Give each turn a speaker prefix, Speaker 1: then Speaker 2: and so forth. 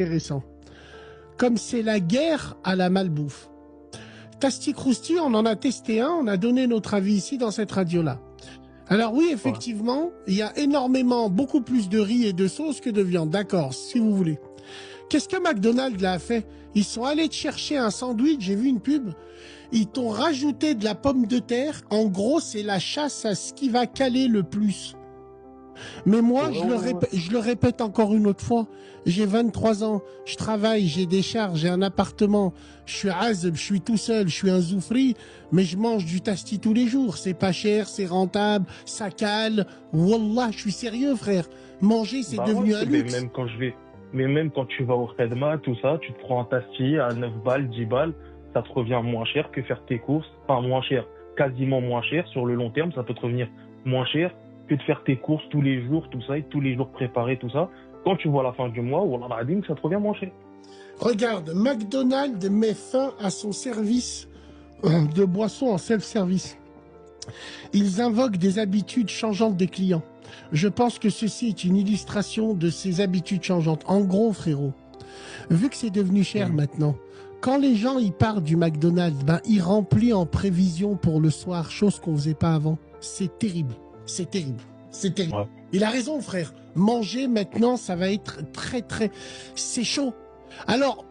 Speaker 1: intéressant. Comme c'est la guerre à la malbouffe. Tasti Crousti, on en a testé un, on a donné notre avis ici dans cette radio-là. Alors oui,
Speaker 2: Ouais.
Speaker 1: effectivement, il y a énormément, beaucoup plus de riz et de sauce que de viande. D'accord, si vous voulez. Qu'est-ce que McDonald's là a fait? Ils sont allés te chercher un sandwich, j'ai vu une pub. Ils t'ont rajouté de la pomme de terre. En gros, c'est la chasse à ce qui va caler le plus. Mais moi,
Speaker 2: Ouais, ouais, ouais.
Speaker 1: je le répète encore une autre fois. J'ai 23 ans, je travaille, j'ai des charges, j'ai un appartement. Je suis azeb, je suis tout seul, je suis un zoufri, mais je mange du tasti tous les jours. C'est pas cher, c'est rentable, ça cale. Wallah, je suis sérieux, frère. Manger, c'est
Speaker 2: Bah ouais,
Speaker 1: devenu un
Speaker 2: mais
Speaker 1: luxe.
Speaker 2: même quand tu vas au Redma, tout ça, tu te prends un tasti à 9 balles, 10 balles, ça te revient moins cher que faire tes courses. Enfin, moins cher, quasiment moins cher. Sur le long terme, ça peut te revenir moins cher que de faire tes courses tous les jours, tout ça, et tous les jours préparer tout ça. Quand tu vois la fin du mois, wallah al-azim, ça te revient moins cher.
Speaker 1: Regarde, McDonald's met fin à son service de boissons en self-service. Ils invoquent des habitudes changeantes des clients. Je pense que ceci est une illustration de ces habitudes changeantes. En gros, frérot, vu que c'est devenu cher maintenant, quand les gens y partent du McDonald's, ben, ils remplissent en prévision pour le soir, chose qu'on faisait pas avant. C'est terrible. C'est terrible. C'est terrible.
Speaker 2: Ouais.
Speaker 1: Il a raison, frère. Manger maintenant, ça va être très, très... C'est chaud. Alors,